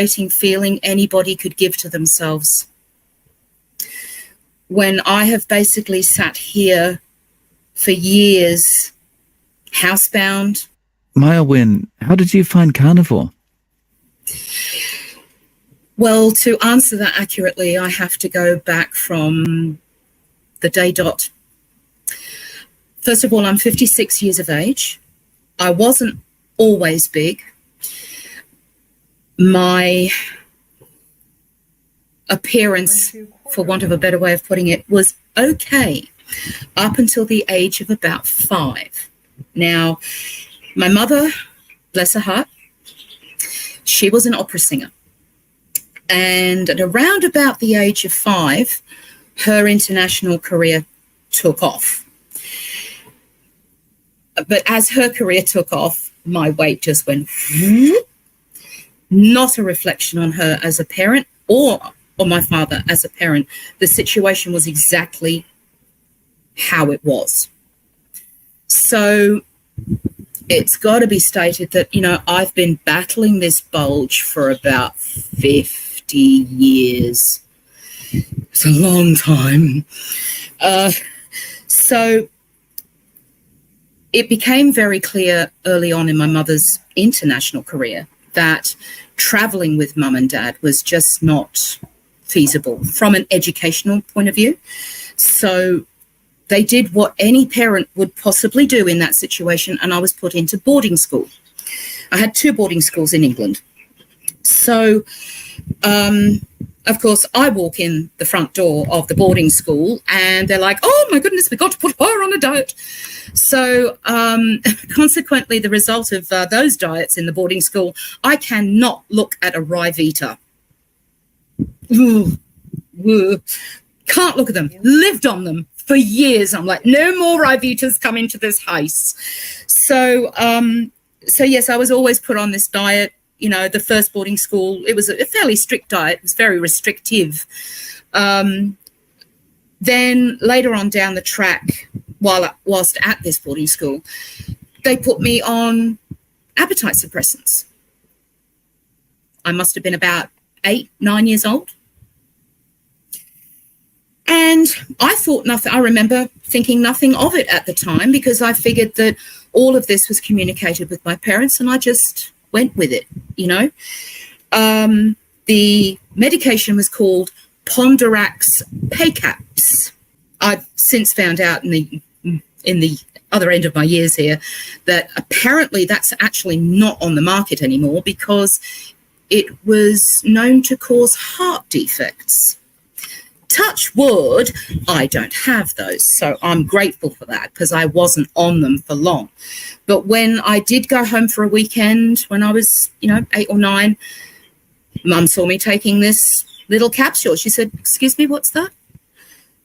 feeling anybody could give to themselves. When I have basically sat here for years, housebound. Maya Wynne, how did you find carnivore? Well, to answer that accurately, I have to go back from the day dot. First of all, I'm 56 years of age. I wasn't always big. My appearance, for want of a better way of putting it, was okay up until the age of about 5. Now, my mother, bless her heart, she was an opera singer. And at around about the age of 5, her international career took off. But as her career took off, my weight just went, not a reflection on her as a parent or my father as a parent. The situation was exactly how it was. So it's got to be stated that, you know, I've been battling this bulge for about 50 years. It's a long time. So it became very clear early on in my mother's international career that traveling with mum and dad was just not feasible from an educational point of view. So they did what any parent would possibly do in that situation, and I was put into boarding school. I had 2 boarding schools in England. So, of course, I walk in the front door of the boarding school and they're like, oh, my goodness, we've got to put her on a diet. So, consequently, the result of those diets in the boarding school, I cannot look at a Ryvita. Can't look at them. Lived on them for years. I'm like, no more Ryvitas come into this house. So yes, I was always put on this diet. You know, the first boarding school, it was a fairly strict diet. It was very restrictive. Then later on down the track, whilst at this boarding school, they put me on appetite suppressants. I must have been about 8, 9 years old. And I thought nothing, I remember thinking nothing of it at the time because I figured that all of this was communicated with my parents and I just went with it, you know. The medication was called Ponderax Paycaps. I've since found out in the other end of my years here that apparently that's actually not on the market anymore because it was known to cause heart defects. Touch wood, I don't have those, so I'm grateful for that because I wasn't on them for long. But when I did go home for a weekend when I was, 8 or 9, Mum saw me taking this little capsule. She said, excuse me, what's that?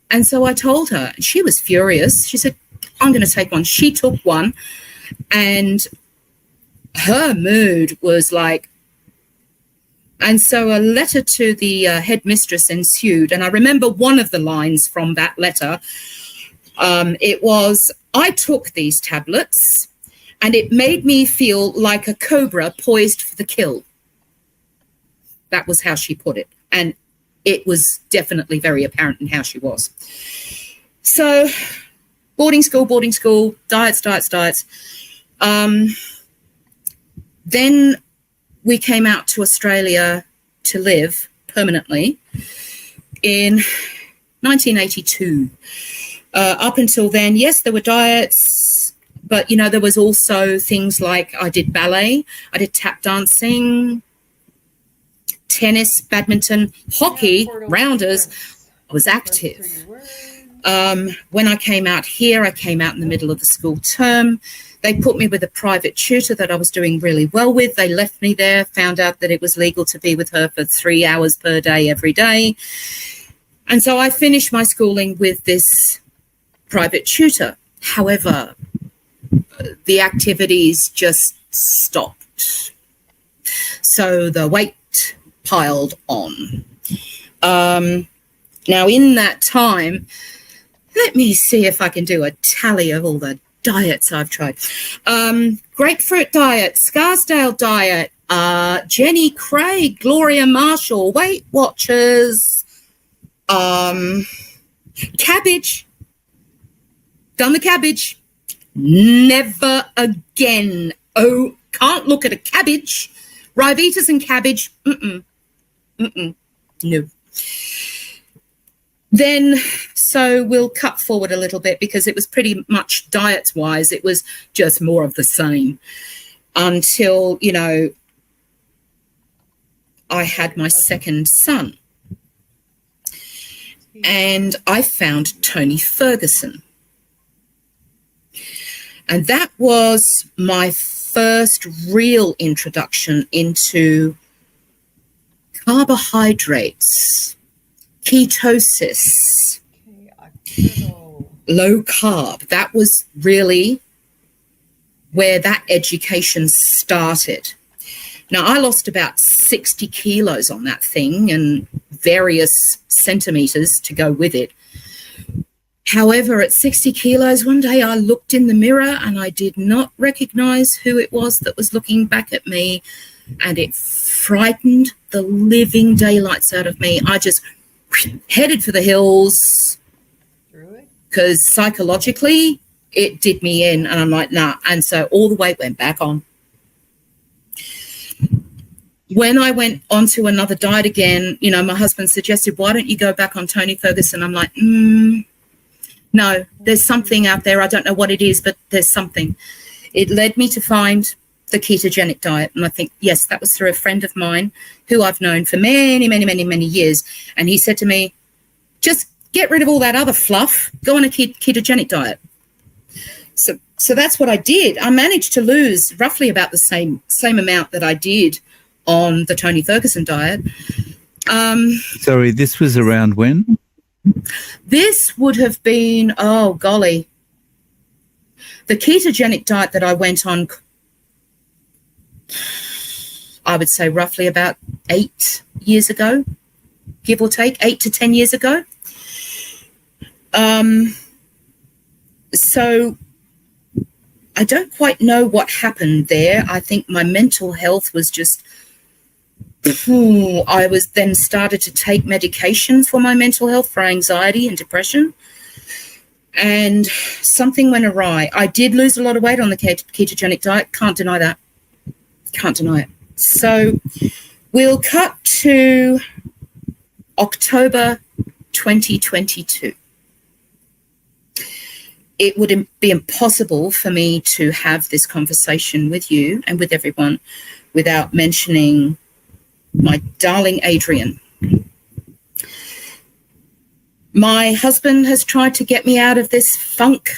And so I told her, and she was furious. She said, I'm going to take one. She took one, and her mood was like, and so a letter to the headmistress ensued. And I remember one of the lines from that letter. It was, I took these tablets and it made me feel like a cobra poised for the kill. That was how she put it. And it was definitely very apparent in how she was. So boarding school, diets. Then we came out to Australia to live permanently in 1982. Up until then, yes, there were diets, but, there was also things like I did ballet, I did tap dancing, tennis, badminton, hockey, rounders. I was active. When I came out here, I came out in the middle of the school term. They put me with a private tutor that I was doing really well with. They left me there, found out that it was legal to be with her for 3 hours per day every day. And so I finished my schooling with this private tutor. However, the activities just stopped. So the weight piled on. Now, in that time, let me see if I can do a tally of all the diets I've tried. Grapefruit diet, Scarsdale diet, Jenny Craig, Gloria Marshall, Weight Watchers, cabbage, done the cabbage, never again. Oh, can't look at a cabbage. Rivetas and cabbage, no. Then, so we'll cut forward a little bit because it was pretty much diet-wise, it was just more of the same until, you know, I had my second son. And I found Tony Ferguson. And that was my first real introduction into carbohydrates, ketosis, low carb. That was really where that education started. Now, I lost about 60 kilos on that thing and various centimeters to go with it. However, at 60 kilos, one day I looked in the mirror and I did not recognize who it was that was looking back at me, and it frightened the living daylights out of me. I just headed for the hills because psychologically it did me in, and I'm like, nah. And so all the weight went back on. When I went onto another diet again, you know, my husband suggested, why don't you go back on Tony Ferguson? I'm like, no, there's something out there. I don't know what it is, but there's something. It led me to find the ketogenic diet. And I think, yes, that was through a friend of mine who I've known for many, many, many, many years. And he said to me, just get rid of all that other fluff, go on a ketogenic diet. So that's what I did. I managed to lose roughly about the same amount that I did on the Tony Ferguson diet. Sorry, this was around when? This would have been, oh, golly. The ketogenic diet that I went on, I would say roughly about 8 years ago, give or take, 8 to 10 years ago. So I don't quite know what happened there. I think my mental health was just, I was then started to take medication for my mental health, for anxiety and depression. And something went awry. I did lose a lot of weight on the ketogenic diet. Can't deny that. Can't deny it. So we'll cut to October 2022. It would be impossible for me to have this conversation with you and with everyone without mentioning my darling Adrian. My husband has tried to get me out of this funk.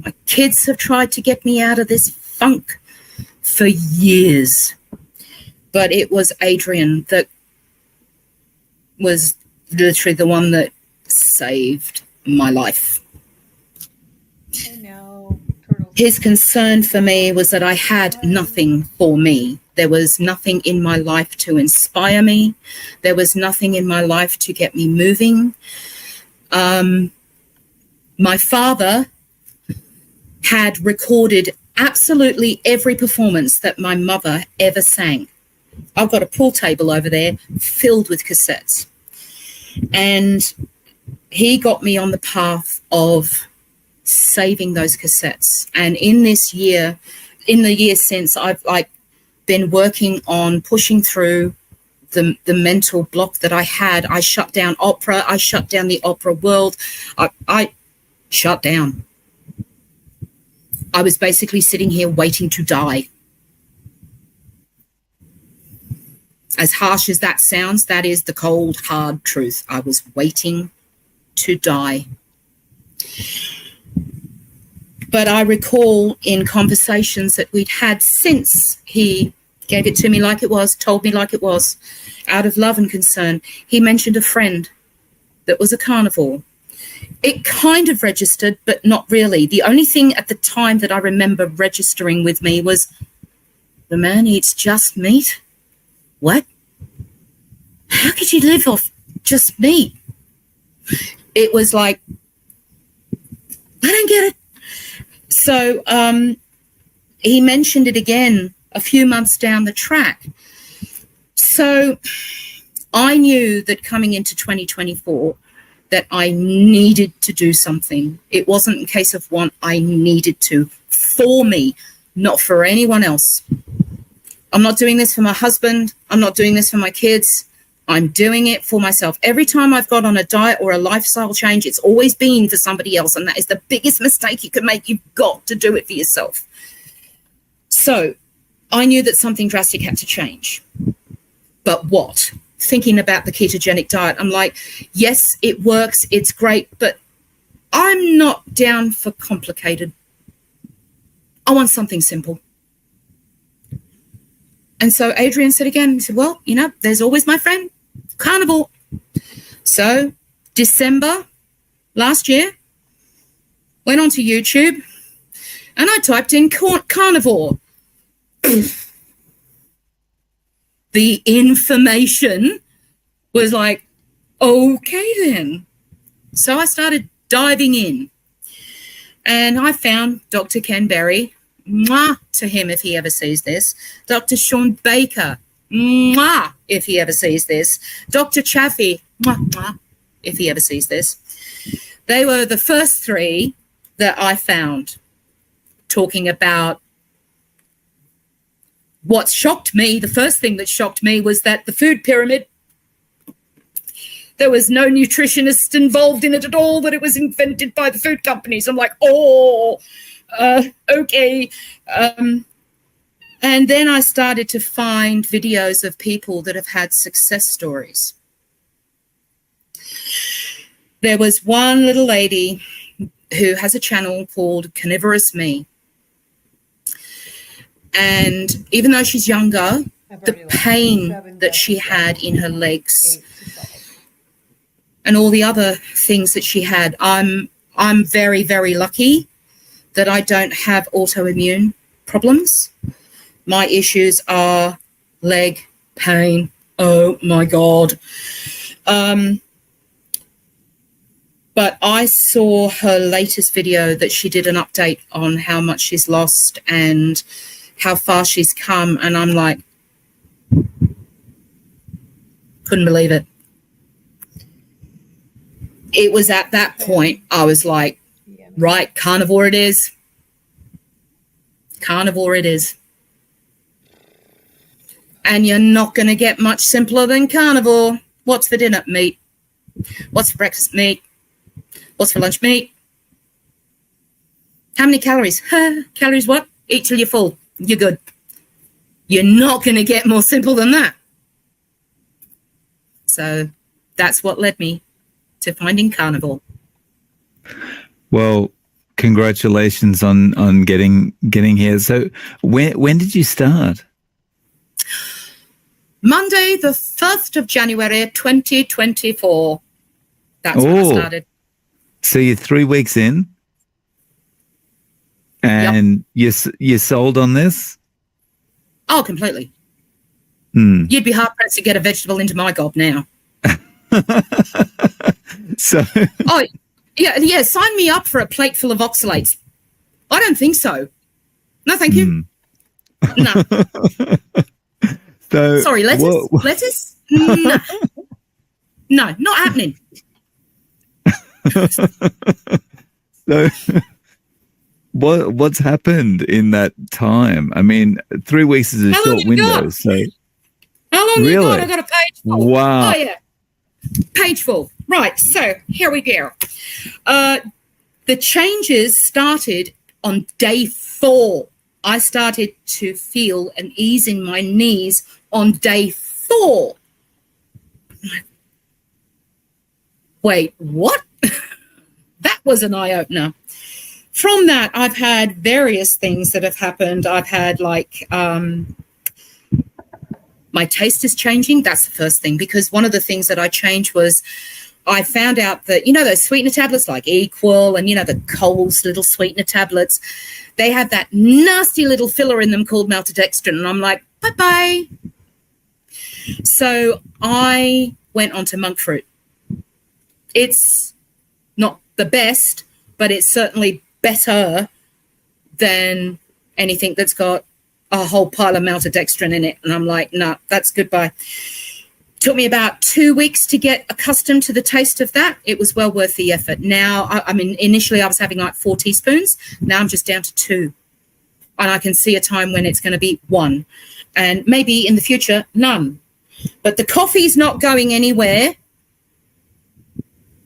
My kids have tried to get me out of this funk for years. But it was Adrian that was literally the one that saved my life. His concern for me was that I had nothing for me. There was nothing in my life to inspire me. There was nothing in my life to get me moving. My father had recorded absolutely every performance that my mother ever sang. I've got a pool table over there filled with cassettes. And he got me on the path of saving those cassettes. And in the year since, I've been working on pushing through the mental block that I had. I shut down opera. I shut down the opera world. I shut down. I was basically sitting here waiting to die. As harsh as that sounds, that is the cold, hard truth. I was waiting to die. But I recall in conversations that we'd had since he gave it to me like it was, told me like it was, out of love and concern, he mentioned a friend that was a carnivore. It kind of registered, but not really. The only thing at the time that I remember registering with me was, the man eats just meat? What? How could you live off just meat? It was like, I don't get it. So he mentioned it again a few months down the track. So I knew that coming into 2024 that I needed to do something. It wasn't a case of want, I needed to, for me, not for anyone else. I'm not doing this for my husband. I'm not doing this for my kids. I'm doing it for myself. Every time I've got on a diet or a lifestyle change, it's always been for somebody else. And that is the biggest mistake you can make. You've got to do it for yourself. So I knew that something drastic had to change. But what? Thinking about the ketogenic diet, I'm like, yes, it works. It's great. But I'm not down for complicated. I want something simple. And so Adrian said again, he said, well, there's always my friend, carnivore. So December last year, went onto YouTube and I typed in carnivore. The information was like, okay then. So I started diving in and I found Dr. Ken Berry. Mwah to him if he ever sees this. Dr. Sean Baker, mwah if he ever sees this. Dr. Chaffee, mwah, mwah if he ever sees this. They were the first three that I found talking about what shocked me. The first thing that shocked me was that the food pyramid, there was no nutritionist involved in it at all, that it was invented by the food companies. I'm like, okay. And then I started to find videos of people that have had success stories. There was one little lady who has a channel called Carnivorous Me. And even though she's younger, the pain that she had in her legs and all the other things that she had, I'm very, very lucky that I don't have autoimmune problems. My issues are leg pain. Oh my God. But I saw her latest video that she did an update on how much she's lost and how far she's come. And I'm like, couldn't believe it. It was at that point I was like, right, carnivore it is. Carnivore it is. And you're not going to get much simpler than carnivore. What's for dinner? Meat. What's for breakfast? Meat. What's for lunch? Meat. How many calories? Calories what? Eat till you're full. You're good. You're not going to get more simple than that. So that's what led me to finding carnivore. Well, congratulations on getting here. So when did you start? Monday, the 1st of January, 2024. That's when I started. So you're 3 weeks in and you're sold on this? Oh, completely. You'd be hard-pressed to get a vegetable into my gob now. So... Oh, yeah, sign me up for a plate full of oxalates. I don't think so. No, thank you. No. So, sorry, lettuce? Lettuce? No. No, not happening. So what's happened in that time? I mean, 3 weeks is a short window. So how long you got? I got a page full. Wow. Oh yeah. Page full. Right, so here we go. The changes started on day 4. I started to feel an ease in my knees on day 4. Wait, what? That was an eye-opener. From that, I've had various things that have happened. I've had my taste is changing. That's the first thing, because one of the things that I changed was I found out that, those sweetener tablets like Equal and, the Coles little sweetener tablets, they have that nasty little filler in them called maltodextrin. And I'm like, bye-bye. So I went on to monk fruit. It's not the best, but it's certainly better than anything that's got a whole pile of maltodextrin in it. And I'm like, no, that's goodbye. Took me about 2 weeks to get accustomed to the taste of that. It was well worth the effort. Now, I mean, initially I was having like 4 teaspoons. Now I'm just down to 2. And I can see a time when it's going to be 1. And maybe in the future, none. But the coffee's not going anywhere.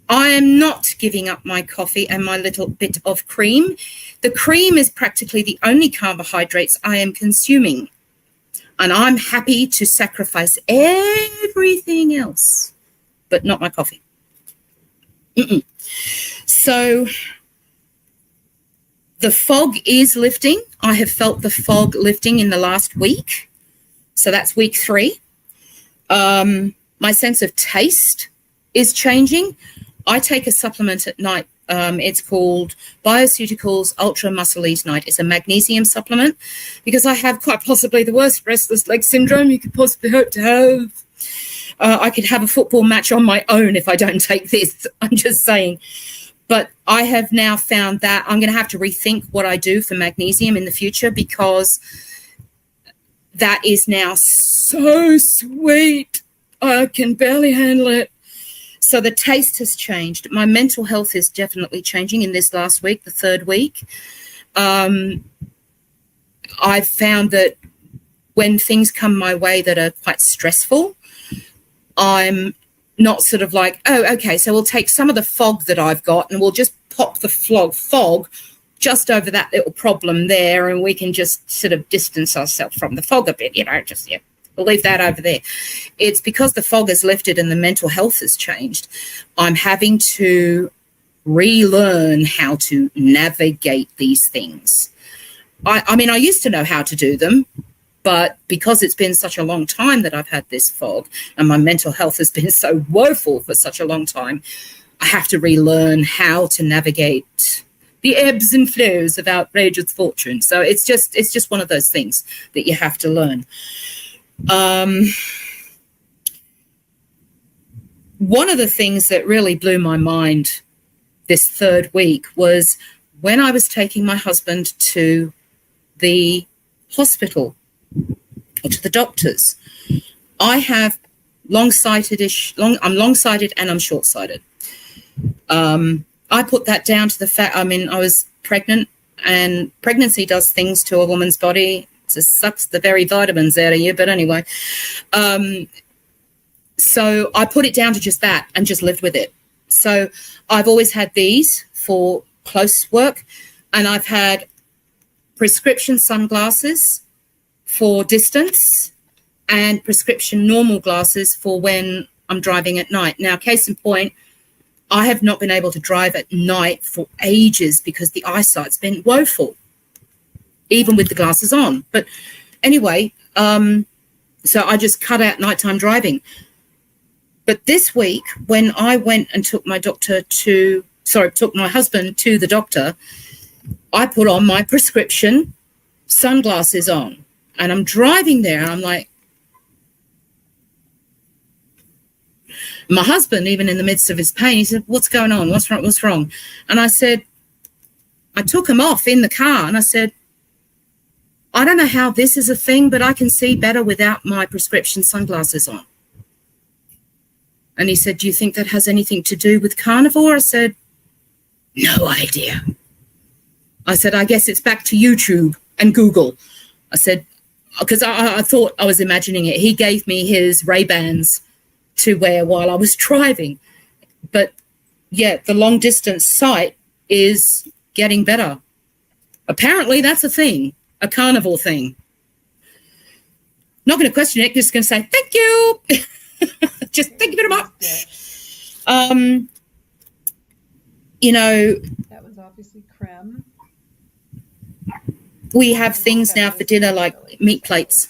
I am not giving up my coffee and my little bit of cream. The cream is practically the only carbohydrates I am consuming. And I'm happy to sacrifice everything else, but not my coffee. So the fog is lifting. I have felt the fog lifting in the last week. So that's week 3. My sense of taste is changing. I take a supplement at night. It's called Bioceuticals Ultra Muscle-Ease Night. It's a magnesium supplement because I have quite possibly the worst restless leg syndrome you could possibly hope to have. I could have a football match on my own if I don't take this. I'm just saying. But I have now found that I'm going to have to rethink what I do for magnesium in the future because that is now so sweet. I can barely handle it. So the taste has changed. My mental health is definitely changing in this last week, the 3rd week. I've found that when things come my way that are quite stressful, I'm not sort of like, oh, okay, so we'll take some of the fog that I've got and we'll just pop the fog just over that little problem there and we can just sort of distance ourselves from the fog a bit, just, we'll leave that over there. It's because the fog has lifted and the mental health has changed. I'm having to relearn how to navigate these things. I mean, I used to know how to do them, but because it's been such a long time that I've had this fog and my mental health has been so woeful for such a long time, I have to relearn how to navigate the ebbs and flows of outrageous fortune. So it's just one of those things that you have to learn. One of the things that really blew my mind this 3rd week was when I was taking my husband to the hospital or to the doctors. I have I'm long-sighted and I'm short-sighted. I put that down to the fact, I was pregnant and pregnancy does things to a woman's body. It just sucks the very vitamins out of you. But anyway, so I put it down to just that and just lived with it. So I've always had these for close work and I've had prescription sunglasses for distance and prescription normal glasses for when I'm driving at night. Now, case in point, I have not been able to drive at night for ages because the eyesight's been woeful, even with the glasses on. But anyway, so I just cut out nighttime driving. But this week, when I went and took my husband to the doctor, I put on my prescription sunglasses on and I'm driving there and I'm like, my husband, even in the midst of his pain, he said, what's going on? What's wrong? What's wrong? And I said, I took him off in the car and I said, I don't know how this is a thing, but I can see better without my prescription sunglasses on. And he said, do you think that has anything to do with carnivore? I said, no idea. I said, I guess it's back to YouTube and Google. I said, because I thought I was imagining it. He gave me his Ray-Bans to wear while I was driving. But yeah, the long distance sight is getting better. Apparently that's a thing, a carnivore thing. Not going to question it, just going to say, thank you. Just thank you very much. That was obviously creme. We have things now for dinner like meat plates.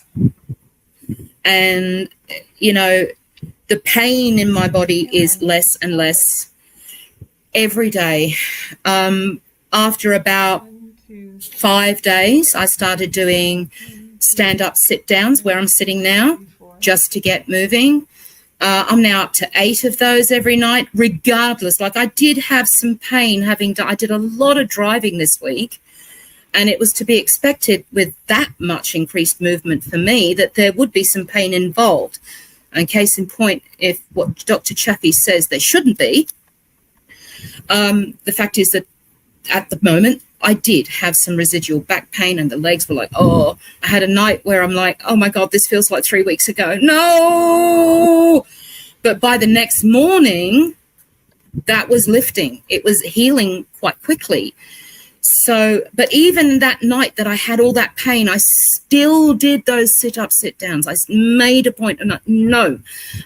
And, the pain in my body is less and less every day. After about 5 days, I started doing stand-up sit-downs where I'm sitting now just to get moving. I'm now up to 8 of those every night, regardless. Like I did have some pain I did a lot of driving this week. And it was to be expected with that much increased movement for me that there would be some pain involved. And case in point, if what Dr. Chaffee says there shouldn't be, the fact is that at the moment, I did have some residual back pain and the legs were like, oh, I had a night where I'm like, oh my God, this feels like 3 weeks ago. No! But by the next morning, that was lifting. It was healing quite quickly. So, but even that night that I had all that pain, I still did those sit-ups, sit-downs. I made a point of, no,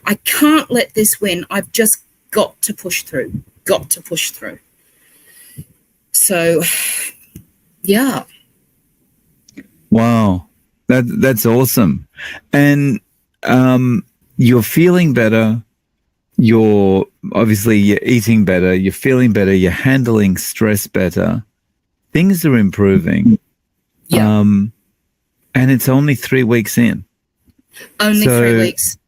I can't let this win. I've just got to push through, So, yeah. Wow. That's awesome. And you're feeling better. You're eating better. You're feeling better. You're handling stress better. Things are improving. Yeah. And it's only 3 weeks in. Only 3 weeks.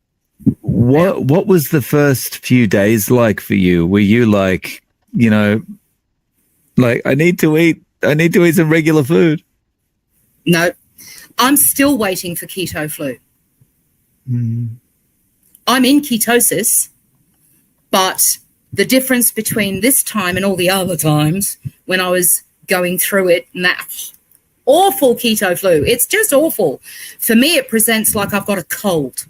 What was the first few days like for you? Were you like, like, I need to eat some regular food? No, I'm still waiting for keto flu. I'm in ketosis, but the difference between this time and all the other times when I was going through it, and that awful keto flu, it's just awful. For me, it presents like I've got a cold,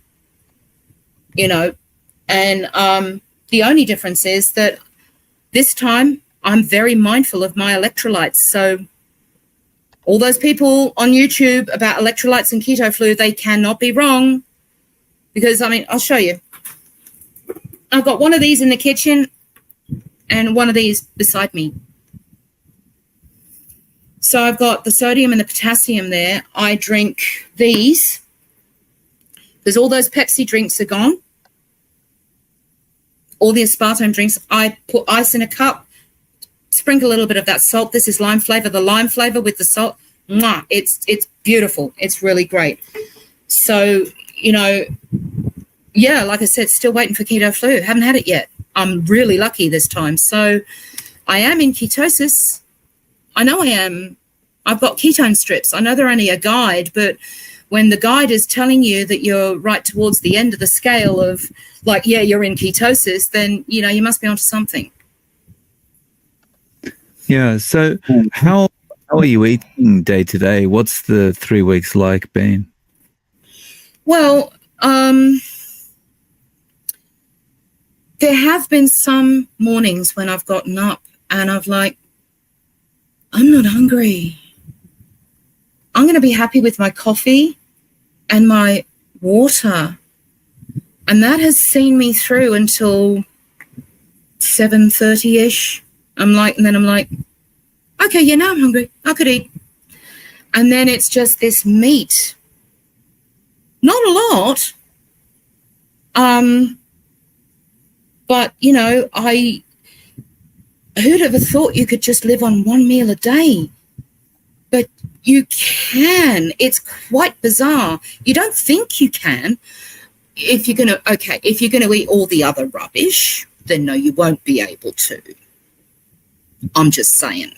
and the only difference is that this time I'm very mindful of my electrolytes. So all those people on YouTube about electrolytes and keto flu, they cannot be wrong, because, I'll show you. I've got one of these in the kitchen and one of these beside me. So I've got the sodium and the potassium there. I drink these because all those Pepsi drinks are gone. All the aspartame drinks, I put ice in a cup, sprinkle a little bit of that salt. This is lime flavor. The lime flavor with the salt, mwah, it's beautiful. It's really great. So, yeah, like I said, still waiting for keto flu. Haven't had it yet. I'm really lucky this time. So I am in ketosis. I know I am. I've got ketone strips. I know they're only a guide, but when the guide is telling you that you're right towards the end of the scale of, like, yeah, you're in ketosis, then, you must be onto something. Yeah. So how are you eating day to day? What's the 3 weeks like been? Well, there have been some mornings when I've gotten up and I've like, I'm not hungry. I'm going to be happy with my coffee and my water. And that has seen me through until 7:30-ish. And then I'm like, okay, yeah, now I'm hungry. I could eat. And then it's just this meat. Not a lot. But, who'd ever thought you could just live on one meal a day? But you can. It's quite bizarre. You don't think you can. If you're going to eat all the other rubbish, then no, you won't be able to. I'm just saying.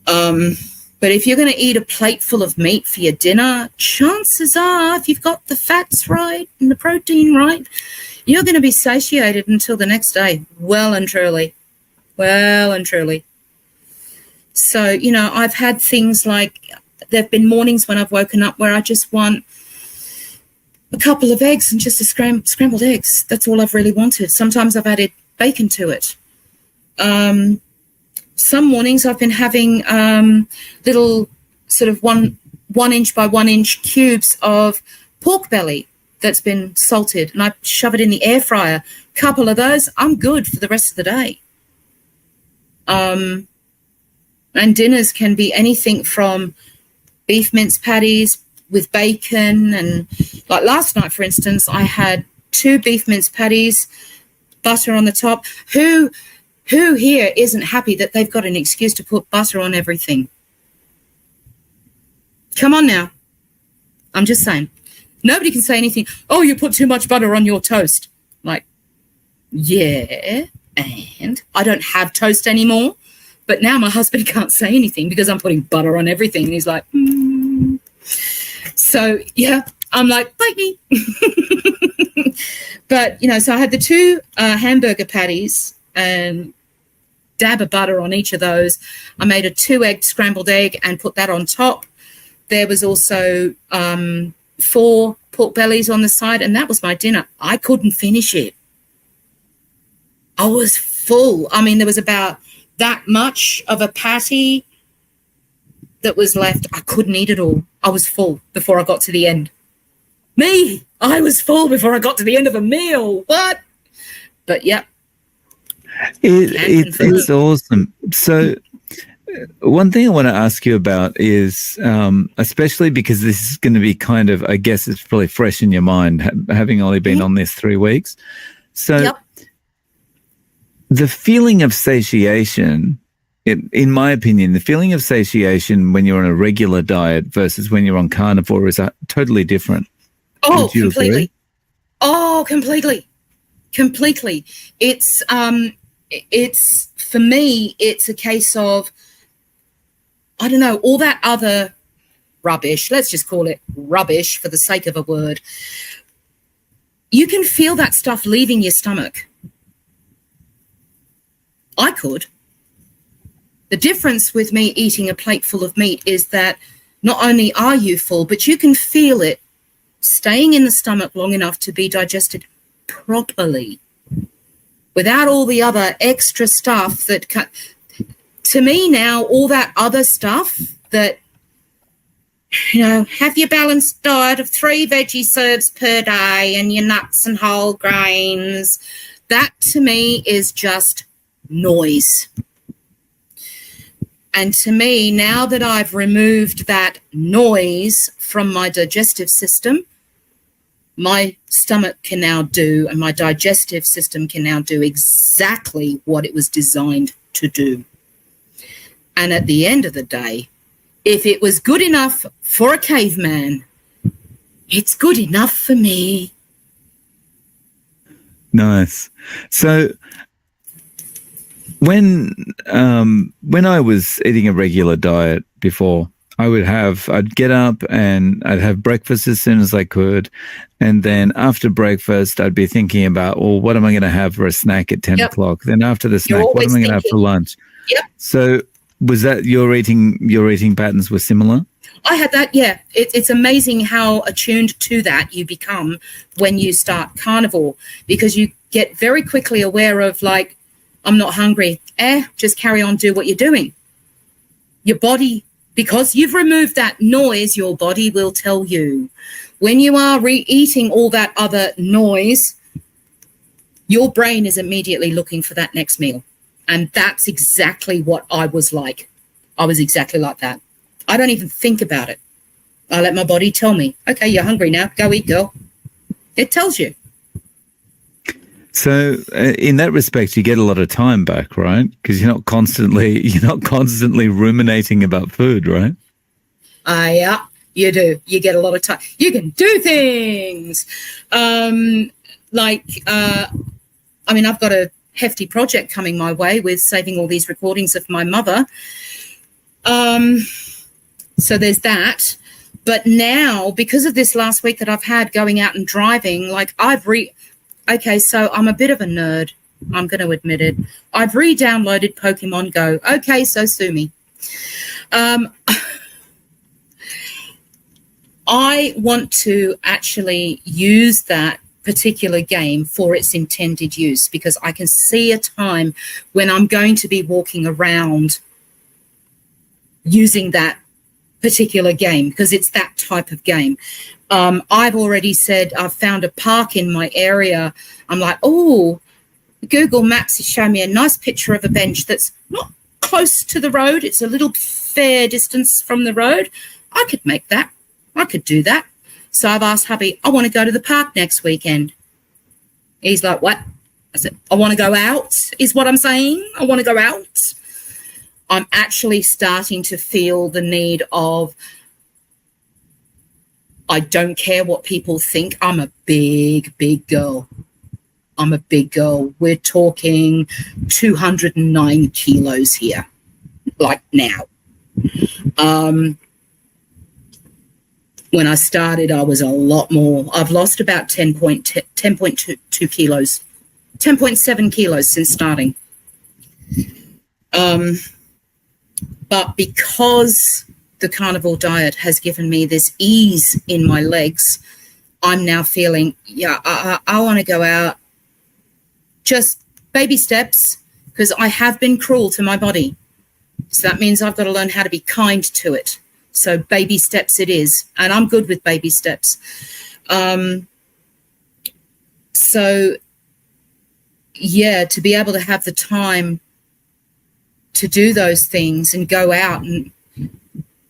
But if you're going to eat a plate full of meat for your dinner, chances are, if you've got the fats right and the protein right, you're going to be satiated until the next day. Well and truly. So, I've had things like, there have been mornings when I've woken up where I just want a couple of eggs and just a scrambled eggs. That's all I've really wanted. Sometimes I've added bacon to it. Some mornings I've been having little sort of 1 inch by 1 inch cubes of pork belly that's been salted, and I shove it in the air fryer. Couple of those, I'm good for the rest of the day. And dinners can be anything from beef mince patties with bacon, and like last night, for instance, I had 2 beef mince patties, butter on the top. Who here isn't happy that they've got an excuse to put butter on everything? Come on now. I'm just saying. Nobody can say anything. Oh, you put too much butter on your toast. Like, yeah, and I don't have toast anymore. But now my husband can't say anything because I'm putting butter on everything. And he's like, So, yeah, I'm like, bite me. But, so I had the 2 hamburger patties and dab of butter on each of those. I made a 2-egg scrambled egg and put that on top. There was also 4 pork bellies on the side, and that was my dinner. I couldn't finish it. I was full. I mean, there was about that much of a patty that was left. I couldn't eat it all. I was full before I got to the end. I was full before I got to the end of a meal. What? But, yeah. It's awesome. So one thing I want to ask you about is, especially because this is going to be kind of, I guess it's probably fresh in your mind, having only been on this 3 weeks. So the feeling of satiation, in my opinion, the feeling of satiation when you're on a regular diet versus when you're on carnivore is totally different. Oh, completely. Agree? Oh, completely. It's for me, it's a case of, I don't know, all that other rubbish, let's just call it rubbish for the sake of a word. You can feel that stuff leaving your stomach. I could. The difference with me eating a plate full of meat is that not only are you full, but you can feel it staying in the stomach long enough to be digested properly without all the other extra stuff that to me now, all that other stuff that, have your balanced diet of 3 veggie serves per day and your nuts and whole grains, that to me is just noise. And to me, now that I've removed that noise from my digestive system, my stomach can now do, and my digestive system can now do exactly what it was designed to do. And at the end of the day, if it was good enough for a caveman, it's good enough for me. Nice. So when I was eating a regular diet before, I'd get up and I'd have breakfast as soon as I could. And then after breakfast, I'd be thinking about, well, what am I going to have for a snack at 10 o'clock? Then after the snack, what am I going to have for lunch? Yep. So was that your eating patterns were similar? I had that, yeah. It's amazing how attuned to that you become when you start carnivore, because you get very quickly aware of, like, I'm not hungry. Just carry on, do what you're doing. Your body, because you've removed that noise, your body will tell you. When you are eating all that other noise, your brain is immediately looking for that next meal. And that's exactly what I was like. I was exactly like that. I don't even think about it. I let my body tell me, okay, you're hungry now. Go eat, girl. It tells you. So in that respect, you get a lot of time back, right? Because you're not constantly ruminating about food, right? Yeah, you do. You get a lot of time. You can do things. I've got a hefty project coming my way with saving all these recordings of my mother. So there's that. But now, because of this last week that I've had going out and driving, okay, so I'm a bit of a nerd. I'm going to admit it. I've re-downloaded Pokemon Go. Okay, so sue me. I want to actually use that particular game for its intended use, because I can see a time when I'm going to be walking around using that particular game, because it's that type of game. I've already said I've found a park in my area. I'm like, oh, Google Maps has shown me a nice picture of a bench that's not close to the road. It's a little fair distance from the road. I could make that. I could do that. So I've asked hubby, I want to go to the park next weekend. He's like, what? I said, I want to go out, is what I'm saying. I want to go out. I'm actually starting to feel the need of, I don't care what people think. I'm a big, big girl. I'm a big girl. We're talking 209 kilos here. like now. When I started, I was a lot more. I've lost about 10.2 kilos, 10.7 kilos since starting. But because the carnivore diet has given me this ease in my legs, I'm now feeling, I want to go out, just baby steps, because I have been cruel to my body. So that means I've got to learn how to be kind to it. So baby steps it is. And I'm good with baby steps. So, yeah, to be able to have the time to do those things and go out and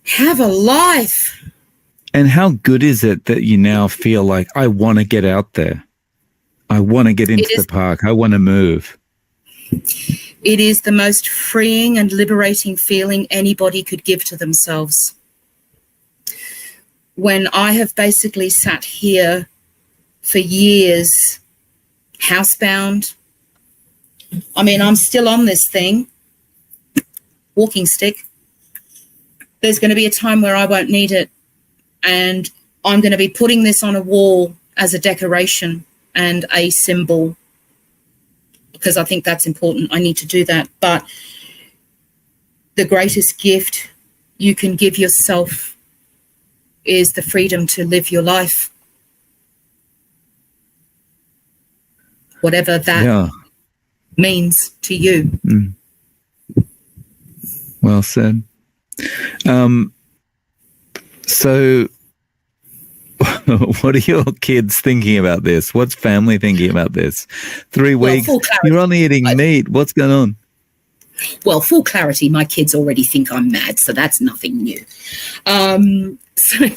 have a life. And how good is it that you now feel like, I want to get out there? I want to get into the park. I want to move. It is the most freeing and liberating feeling anybody could give to themselves. When I have basically sat here for years, housebound. I mean, I'm still on this thing, walking stick. There's going to be a time where I won't need it. And I'm going to be putting this on a wall as a decoration and a symbol, because I think that's important. I need to do that. But the greatest gift you can give yourself is the freedom to live your life, whatever that means to you. Mm. Well said. So what are your kids thinking about this? What's family thinking about this? 3 weeks, you're only eating meat. What's going on? Well, full clarity, my kids already think I'm mad, so that's nothing new. So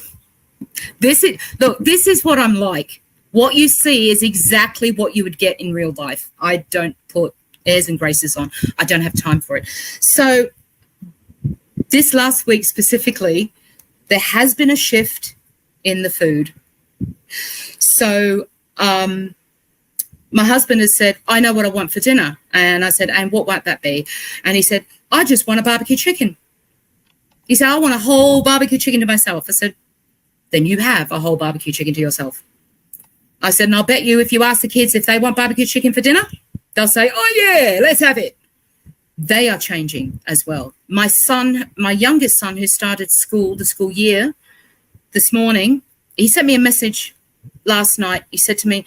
this is what I'm like. What you see is exactly what you would get in real life. I don't put airs and graces on. I don't have time for it. So this last week specifically, there has been a shift in the food. So my husband has said, I know what I want for dinner. And I said, and what might that be? And he said, I just want a barbecue chicken. He said, I want a whole barbecue chicken to myself. I said, then you have a whole barbecue chicken to yourself. I said, and I'll bet you if you ask the kids if they want barbecue chicken for dinner, they'll say, oh yeah, let's have it. They are changing as well. My youngest son, who started the school year this morning, he sent me a message last night. He said to me,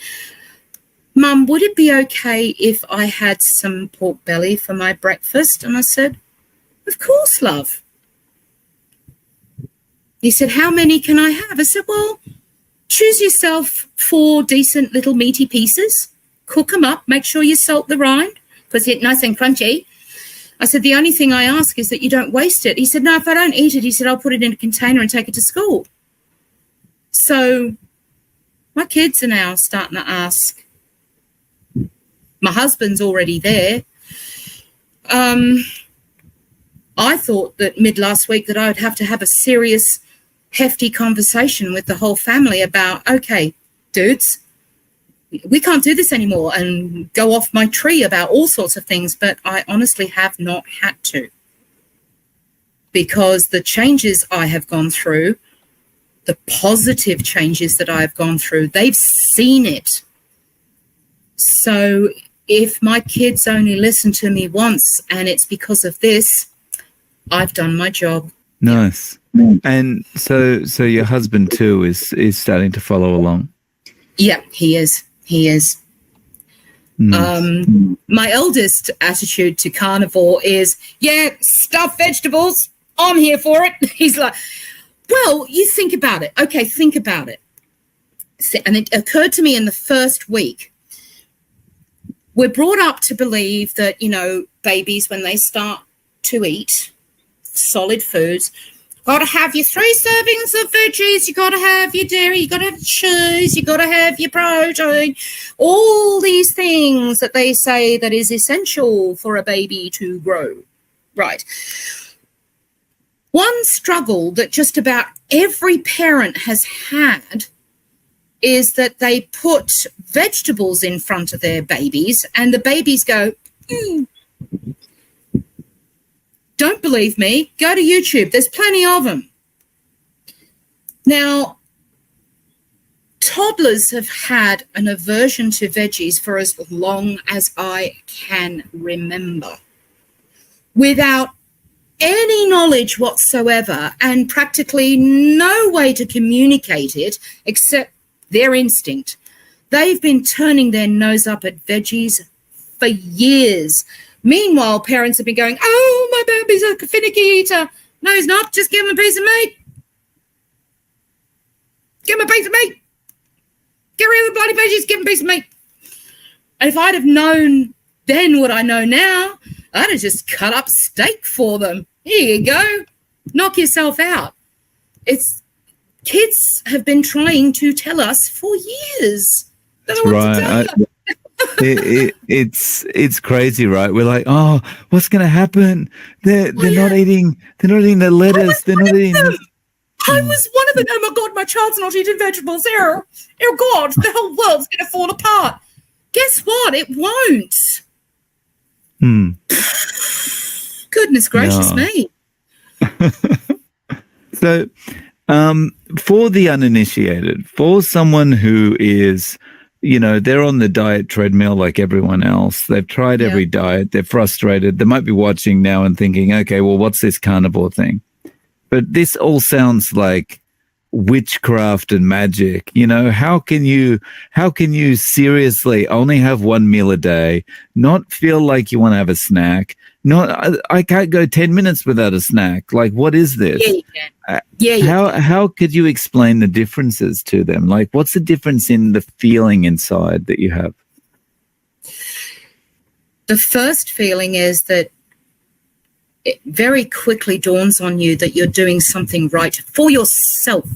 Mum, would it be okay if I had some pork belly for my breakfast? And I said, of course, love. He said, how many can I have? I said, well, choose yourself 4 decent little meaty pieces, cook them up, make sure you salt the rind, because it's nice and crunchy. I said, the only thing I ask is that you don't waste it. He said, no, if I don't eat it, he said, I'll put it in a container and take it to school. So my kids are now starting to ask. My husband's already there. I thought that mid last week that I would have to have a serious, hefty conversation with the whole family about, okay, dudes, we can't do this anymore, and go off my tree about all sorts of things. But I honestly have not had to, because the changes I have gone through, the positive changes that I've gone through, they've seen it. So if my kids only listen to me once and it's because of this, I've done my job. Nice. And so your husband too is starting to follow along? Yeah, he is. He is. Nice. My eldest attitude to carnivore is, yeah, stuffed vegetables, I'm here for it. He's like, well, you think about it. Okay, think about it. And it occurred to me in the first week, we're brought up to believe that, babies, when they start to eat solid foods, got to have your 3 servings of veggies, you got to have your dairy, you got to have cheese, you got to have your protein, all these things that they say that is essential for a baby to grow. Right. One struggle that just about every parent has had is that they put vegetables in front of their babies and the babies go, Don't believe me, go to YouTube. There's plenty of them. Now, toddlers have had an aversion to veggies for as long as I can remember, without any knowledge whatsoever and practically no way to communicate it except their instinct. They've been turning their nose up at veggies for years. Meanwhile, parents have been going, oh, my baby's a finicky eater. No, he's not. Just give him a piece of meat. Give him a piece of meat. Get rid of the bloody veggies. Give him a piece of meat. And if I'd have known then what I know now, I'd have just cut up steak for them. Here you go. Knock yourself out. Kids have been trying to tell us for years. Right. It's crazy, right? We're like, oh, what's going to happen? They're not eating the lettuce. They're not eating. I was one of them. Oh my God, my child's not eating vegetables. Oh God, the whole world's going to fall apart. Guess what? It won't. Goodness gracious me. So, for the uninitiated, for someone who is, they're on the diet treadmill like everyone else. They've tried every diet. They're frustrated. They might be watching now and thinking, okay, well, what's this carnivore thing? But this all sounds like witchcraft and magic. How can you seriously only have one meal a day, not feel like you want to have a snack? I can't go 10 minutes without a snack. Like, what is this? How could you explain the differences to them? Like, what's the difference in the feeling inside that you have? The first feeling is that it very quickly dawns on you that you're doing something right for yourself.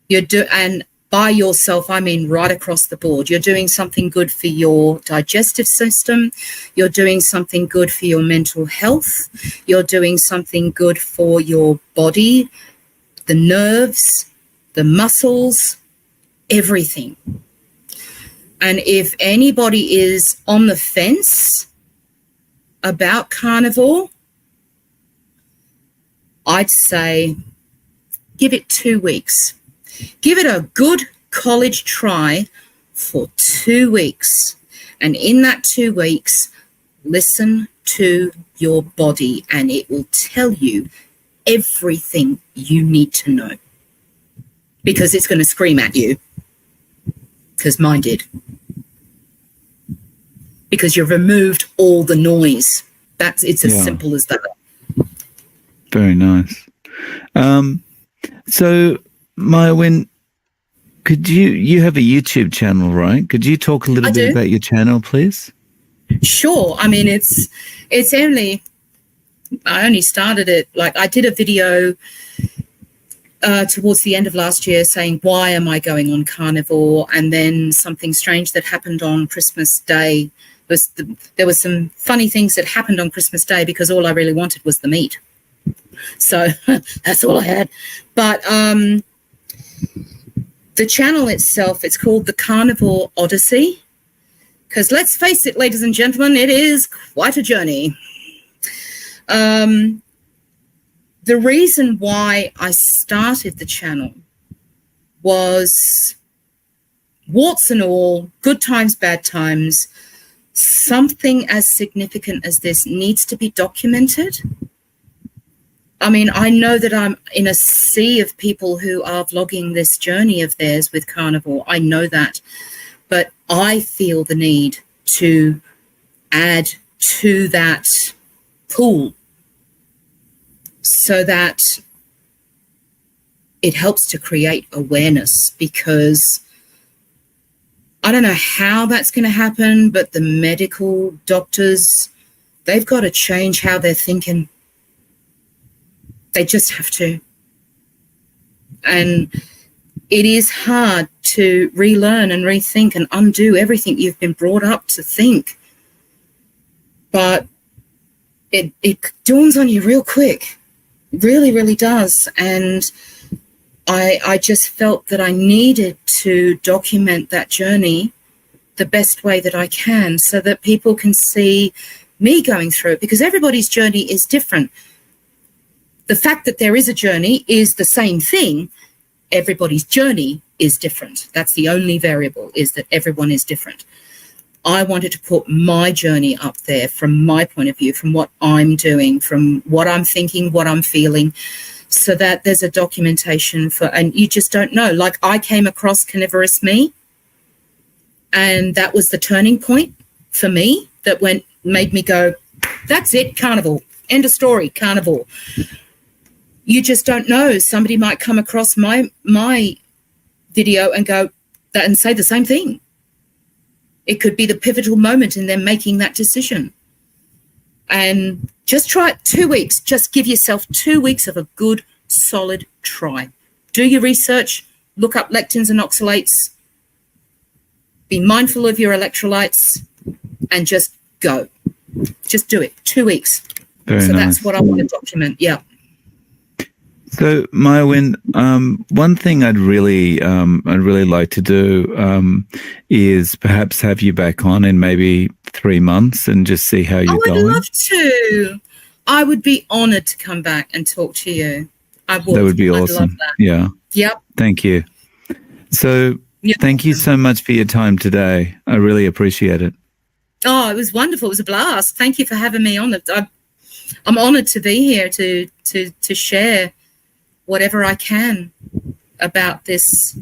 And by yourself, I mean right across the board. You're doing something good for your digestive system. You're doing something good for your mental health. You're doing something good for your body, the nerves, the muscles, everything. And if anybody is on the fence about carnivore, I'd say give it 2 weeks. Give it a good college try for 2 weeks. And in that 2 weeks, listen to your body and it will tell you everything you need to know. Because it's going to scream at you. Because mine did. Because you've removed all the noise. It's as simple as that. Very nice. So, Maya, could you have a YouTube channel, right? Could you talk a little bit about your channel, please? Sure. I mean, I only started it, I did a video towards the end of last year saying, why am I going on carnivore? And then something strange that happened on Christmas Day. There was some funny things that happened on Christmas Day because all I really wanted was the meat. So that's all I had. But the channel itself, it's called The Carnivore Odyssey. Because let's face it, ladies and gentlemen, it is quite a journey. The reason why I started the channel was warts and all, good times, bad times. Something as significant as this needs to be documented. I mean, I know that I'm in a sea of people who are vlogging this journey of theirs with carnivore. I know that. But I feel the need to add to that pool so that it helps to create awareness, because I don't know how that's going to happen, but the medical doctors, they've got to change how they're thinking. They just have to. And it is hard to relearn and rethink and undo everything you've been brought up to think. But it dawns on you real quick. It really, really does. And I just felt that I needed to document that journey the best way that I can so that people can see me going through it, because everybody's journey is different. The fact that there is a journey is the same thing. Everybody's journey is different. That's the only variable, is that everyone is different. I wanted to put my journey up there from my point of view, from what I'm doing, from what I'm thinking, what I'm feeling, so that there's a documentation for, and you just don't know. Like, I came across Carnivorous Me, and that was the turning point for me that made me go, that's it, carnivore, end of story, carnivore. You just don't know. Somebody might come across my video and go that and say the same thing. It could be the pivotal moment in them making that decision. And just try it 2 weeks. Just give yourself 2 weeks of a good, solid try. Do your research, look up lectins and oxalates, be mindful of your electrolytes, and just go. Just do it. 2 weeks. Very so nice. That's what I want to document. Yeah. So, Mywin, one thing I'd really like to do is perhaps have you back on in maybe 3 months and just see how you're going. I'd love to. I would be honoured to come back and talk to you. I would. That would be I'd awesome. love that. Yeah. Yep. Thank you. So, thank you so much for your time today. I really appreciate it. Oh, it was wonderful. It was a blast. Thank you for having me on. I'm honoured to be here to share whatever I can about this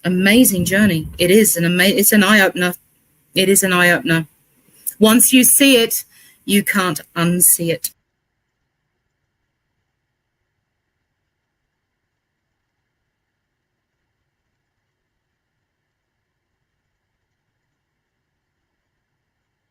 amazing journey. It is it's an eye-opener. It is an eye-opener. Once you see it, you can't unsee it.